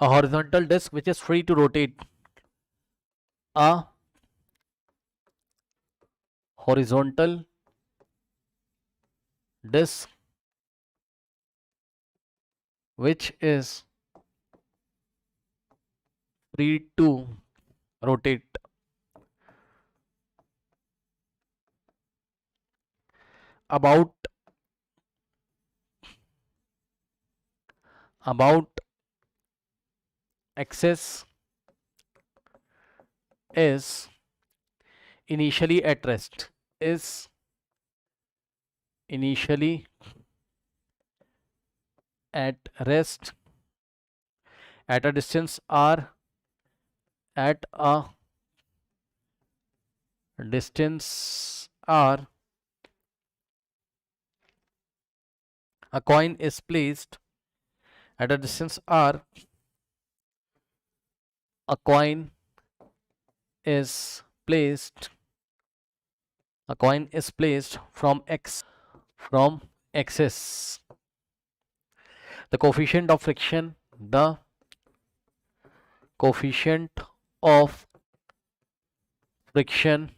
A horizontal disk which is free to rotate. A horizontal disk which is free to rotate. About axis is initially at rest. Is initially at rest at a distance r. At a distance r, a coin is placed. At a distance r, a coin is placed. A coin is placed from axis. The coefficient of friction. The coefficient of friction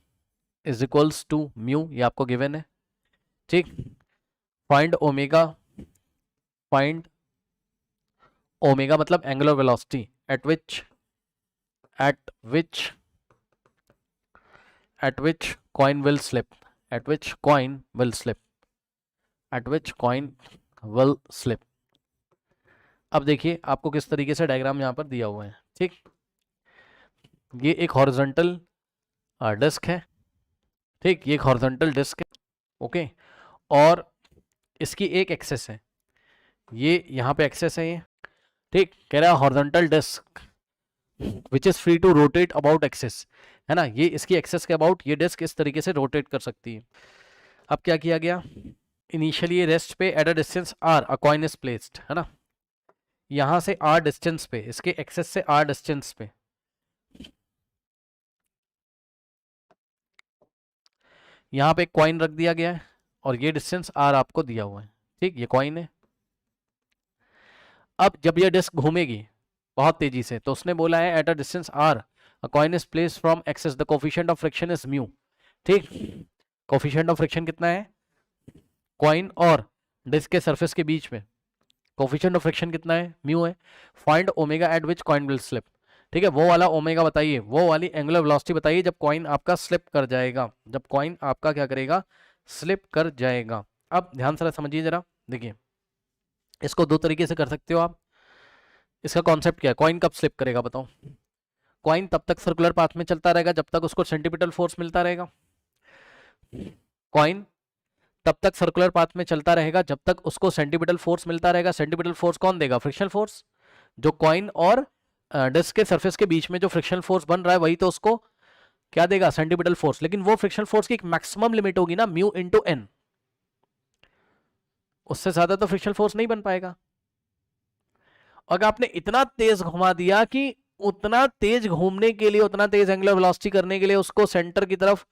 is equals to mu, ये आपको given है, ठीक। Find omega मतलब angular velocity at which coin will slip. अब देखिए आपको किस तरीके से डायग्राम यहां पर दिया हुआ है, ठीक। ये एक हॉरिजॉन्टल डिस्क है, ठीक, ये एक हॉरिजॉन्टल डिस्क है, ओके, और इसकी एक एक्सेस है, ये यहाँ पे एक्सेस है, ये ठीक। कह रहा है horizontal disc which is free to rotate about axis, है ना, ये इसकी एक्सेस के अबाउट ये डिस्क इस तरीके से रोटेट कर सकती है। अब क्या किया गया, इनिशियली रेस्ट पे at a distance R a coin is placed, है ना, यहां से आर डिस्टेंस पे, इसके एक्सेस से आर डिस्टेंस पे यहाँ पे एक कॉइन रख दिया गया है और ये डिस्टेंस आर आपको दिया हुआ है, ठीक, ये कॉइन है। अब जब ये डिस्क घूमेगी बहुत तेजी से तो उसने बोला है at a distance R a coin is placed from axis, the coefficient of friction is mu, ठीक। कोफिशिएंट ऑफ फ्रिक्शन कितना है, कॉइन और डिस्क के सरफेस के बीच में कोफिशिएंट ऑफ फ्रिक्शन कितना है, म्यू है। Find omega eight which coin will slip, ठीक है, वो वाला ओमेगा बताइए, वो वाली एंगुलर वेलोसिटी बताइए जब कॉइन आपका स्लिप कर जाएगा, जब कॉइन आपका क्या करेगा, स्लिप कर जाएगा। अब ध्यान से समझिए जरा, देखिए इसको दो तरीके से कर सकते हो आप। इसका कॉन्सेप्ट क्या है, कॉइन कब स्लिप करेगा बताओ, कॉइन तब तक सर्कुलर पाथ में चलता रहेगा जब तक उसको सेंटीपिटल फोर्स मिलता रहेगा, कॉइन तब तक सर्कुलर पाथ में चलता रहेगा जब तक उसको सेंटीपिटल फोर्स मिलता रहेगा। सेंटीपिटल फोर्स कौन देगा, फ्रिक्शनल फोर्स, जो कॉइन और डिस्क के सरफेस के बीच में जो फ्रिक्शनल फोर्स बन रहा है वही तो उसको क्या देगा, सेंटीपिटल फोर्स। लेकिन वो फ्रिक्शनल फोर्स की एक मैक्सिमम लिमिट होगी ना, म्यू इंटू एन, उससे ज्यादा तो फ्रिक्शनल फोर्स नहीं बन पाएगा। अगर आपने इतना तेज घुमा दिया कि उतना तेज घूमने के लिए, उतना तेज एंगुलर वेलोसिटी करने के लिए उसको सेंटर की तरफ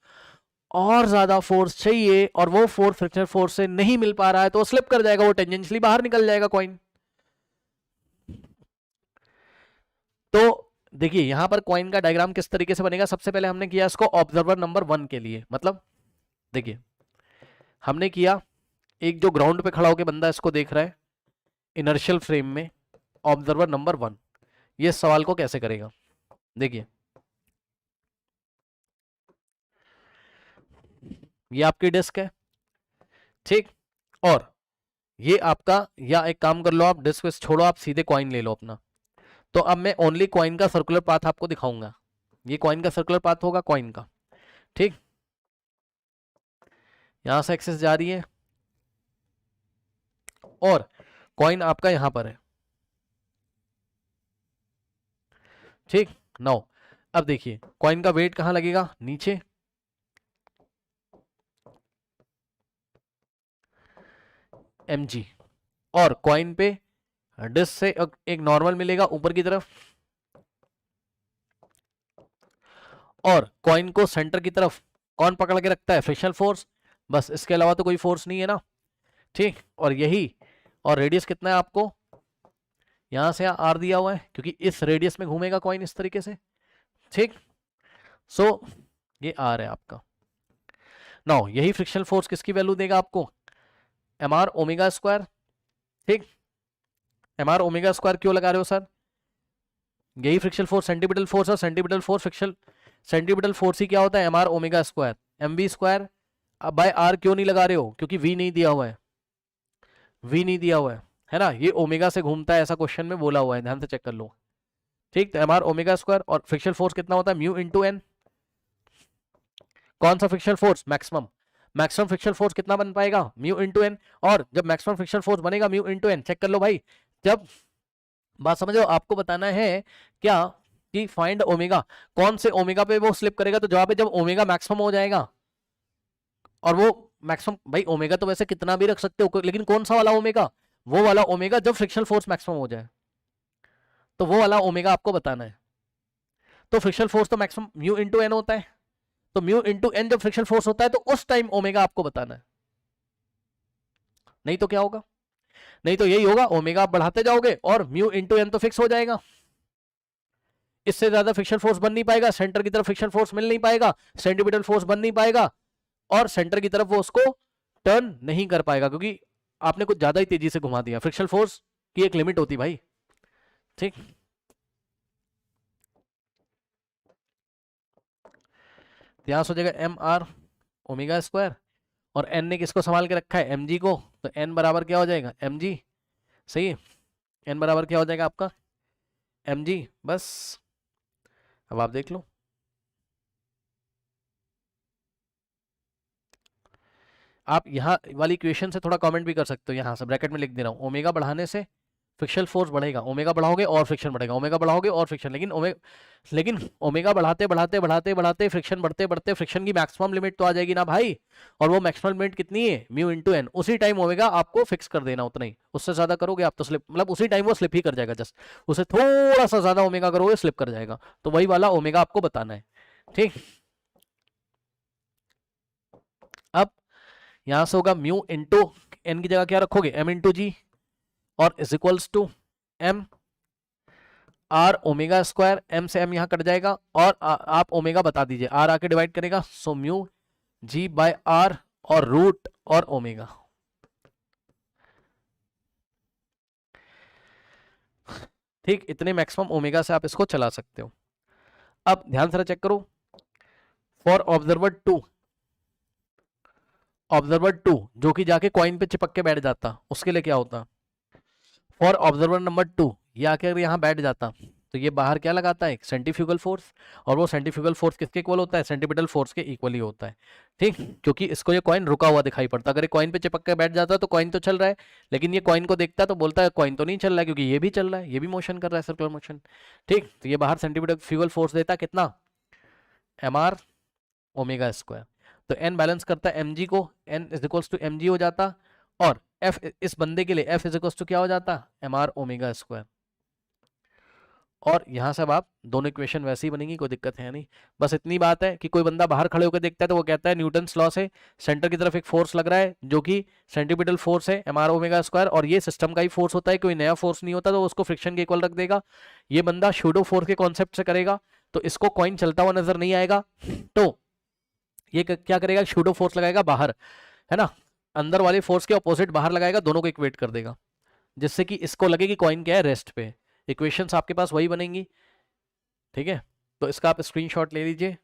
और ज्यादा फोर्स चाहिए और वो फोर्स फ्रिक्शनल फोर्स से नहीं मिल पा रहा है, तो वो स्लिप कर जाएगा, वो टेंजेंशियली बाहर निकल जाएगा कॉइन। तो देखिए यहां पर कॉइन का डायग्राम किस तरीके से बनेगा, सबसे पहले हमने किया इसको ऑब्जर्वर नंबर 1 के लिए, मतलब देखिए हमने किया, एक जो ग्राउंड पे खड़ा होकर बंदा इसको देख रहा है इनर्शियल फ्रेम में, ऑब्जर्वर नंबर 1 ये सवाल को कैसे करेगा, देखिए ये आपकी डिस्क है, ठीक, और ये आपका, या एक काम कर लो आप, डिस्क छोड़ो, आप सीधे कॉइन ले लो अपना। तो अब मैं ओनली कॉइन का सर्कुलर पाथ आपको दिखाऊंगा, ये कॉइन का सर्कुलर पाथ होगा कॉइन का, ठीक, यहां से एक्सेस जा रही है और कॉइन आपका यहां पर है, ठीक। नाउ अब देखिए कॉइन का वेट कहां लगेगा, नीचे, mg, और कॉइन पे डिस्क से एक नॉर्मल मिलेगा ऊपर की तरफ, और कॉइन को सेंटर की तरफ कौन पकड़ के रखता है, फ्रिक्शनल फोर्स, बस इसके अलावा तो कोई फोर्स नहीं है ना, ठीक। और यही, और रेडियस कितना है आपको, यहां से आर दिया हुआ है क्योंकि इस रेडियस में घूमेगा कॉइन इस तरीके से, ठीक। सो ये आर है आपका। नाउ यही फ्रिक्शनल फोर्स किसकी वैल्यू देगा आपको, एम आर ओमेगा स्क्वायर, ठीक। एम आर ओमेगा स्क्वायर क्यों लगा रहे हो सर, यही फ्रिक्शनल फोर्स सेंटीपिटल फोर्स और centripetal force frictional centripetal force ही क्या होता है, M R omega square, M V square by R क्यों नहीं लगा रहे हो, क्योंकि वी नहीं दिया हुआ है, वी नहीं दिया हुआ है ना, ये ओमेगा से घूमता है ऐसा क्वेश्चन में बोला हुआ है, ध्यान से चेक कर लो, ठीक। तो एम आर ओमेगा स्क्वायर और फ्रिक्शनल फोर्स कितना होता है, म्यू इंटू एन। कौन सा frictional force, maximum, maximum frictional force कितना बन पाएगा, म्यू इंटू एन। और जब मैक्सिमम फ्रिक्शनल फोर्स बनेगा म्यू इंटू एन, चेक कर लो भाई, जब बात समझो, आपको बताना है क्या कि फाइंड ओमेगा, कौन से ओमेगा पे वो स्लिप करेगा, तो जवाब है जब ओमेगा मैक्सिमम हो जाएगा। और वो मैक्सिमम भाई ओमेगा तो वैसे कितना भी रख सकते हो, लेकिन कौन सा वाला ओमेगा, वो वाला ओमेगा जब फ्रिक्शनल फोर्स मैक्सिमम हो जाए, तो वो वाला ओमेगा आपको बताना है। तो फ्रिक्शनल फोर्स तो मैक्सिमम म्यू इंटू एन होता है, तो म्यू इंटू एन जब फ्रिक्शनल फोर्स होता है तो उस टाइम ओमेगा आपको बताना है। नहीं तो क्या होगा, नहीं तो यही होगा, ओमेगा आप बढ़ाते जाओगे और म्यू इंटू एन तो फिक्स हो जाएगा, इससे ज्यादा फ्रिक्शन फोर्स बन नहीं पाएगा, सेंटर की तरफ फ्रिक्शन फोर्स मिल नहीं पाएगा, सेंटीमीटर फोर्स बन नहीं पाएगा, और सेंटर की तरफ वो उसको टर्न नहीं कर पाएगा, क्योंकि आपने कुछ ज्यादा ही तेजी से घुमा दिया। फ्रिक्शन फोर्स की एक लिमिट होती भाई, ठीक। यहां सोचेगा एम आर ओमेगा स्क्वायर, और एन ने किसको संभाल के रखा है, एम जी को, तो एन बराबर क्या हो जाएगा, एम जी, सही है, एन बराबर क्या हो जाएगा आपका, एम जी। बस अब आप देख लो, आप यहाँ वाली इक्वेशन से थोड़ा कमेंट भी कर सकते हो, यहाँ से ब्रैकेट में लिख दे रहा हूँ, ओमेगा बढ़ाने से फ्रिक्शनल फोर्स बढ़ेगा, ओमेगा बढ़ाओगे और फ्रिक्शन बढ़ेगा, ओमेगा बढ़ाओगे और फ्रिक्शन, लेकिन ओमेगा बढ़ाते बढ़ाते बढ़ाते बढ़ाते फ्रिक्शन बढ़ते बढ़ते फ्रिक्शन की मैक्सिमम लिमिट तो आ जाएगी ना भाई, और वो मैक्सिमम लिमिट कितनी है, म्यू इंटू एन, उसी टाइम ओमेगा आपको फिक्स कर देना उतना ही, उससे ज्यादा करोगे आप तो स्लिप, मतलब उसी टाइम वो स्लिप ही कर जाएगा, जस्ट उसे थोड़ा सा ज्यादा ओमेगा करोगे स्लिप कर जाएगा, तो वही वाला ओमेगा आपको बताना है, ठीक। अब यहां से होगा म्यू इंटू एन की जगह क्या रखोगे, एम इंटू जी, और is equals to M R omega square, M से एम यहां कट जाएगा, और आप ओमेगा बता दीजिए, आर आके डिवाइड करेगा, so mu G by R और रूट और ओमेगा, ठीक। इतने मैक्सिमम ओमेगा से आप इसको चला सकते हो। अब ध्यान से चेक करो, for observer two, observer two जो कि जाके कॉइन पे चिपक के बैठ जाता, उसके लिए क्या होता, फॉर ऑब्जर्वर नंबर टू, ये आके अगर यहाँ बैठ जाता तो ये बाहर क्या लगाता है, सेंट्रीफ्यूगल फोर्स, और वो सेंट्रीफ्यूगल फोर्स किसके इक्वल होता है, सेंटीपिटल फोर्स के इक्वल ही होता है, ठीक। क्योंकि इसको ये कॉइन रुका हुआ दिखाई पड़ता, अगर ये कॉइन पे चिपक के बैठ जाता तो कॉइन तो चल रहा है, लेकिन ये कॉइन को देखता तो बोलता है कॉइन तो नहीं चल रहा है, क्योंकि ये भी चल रहा है, ये भी मोशन कर रहा है, सर्कुलर मोशन, ठीक। तो ये बाहर सेंटीपिटल फ्यूगल फोर्स देता कितना, एम आर ओमेगा स्क्वायर, तो एन बैलेंस करता है एम जी को, N is equals to M G हो जाता, और एफ इस बंदे के लिए एफ इज इक्वल्स टू क्या हो जाता, एम आर ओमेगा स्क्वायर। और यहां से अब आप दोनों इक्वेशन वैसे ही बनेंगी, कोई दिक्कत है नहीं, बस इतनी बात है कि कोई बंदा बाहर खड़े होकर देखता है तो वो कहता है न्यूटन्स लॉ से सेंटर की तरफ एक फोर्स लग रहा है जो कि सेंटीपिटल फोर्स है, एम आर ओमेगा स्क्वायर, और ये सिस्टम का ही फोर्स होता है, कोई नया फोर्स नहीं होता, तो उसको फ्रिक्शन के इक्वल रख देगा। ये बंदा शूडो फोर्स के कॉन्सेप्ट से करेगा, तो इसको कॉइन चलता हुआ नजर नहीं आएगा, तो ये क्या करेगा, शूडो फोर्स लगाएगा बाहर, है ना, अंदर वाले फोर्स के ऑपोजिट बाहर लगाएगा, दोनों को इक्वेट कर देगा, जिससे कि इसको लगे कि कॉइन क्या है, रेस्ट पे। इक्वेशंस आपके पास वही बनेंगी, ठीक है। तो इसका आप स्क्रीनशॉट ले लीजिए।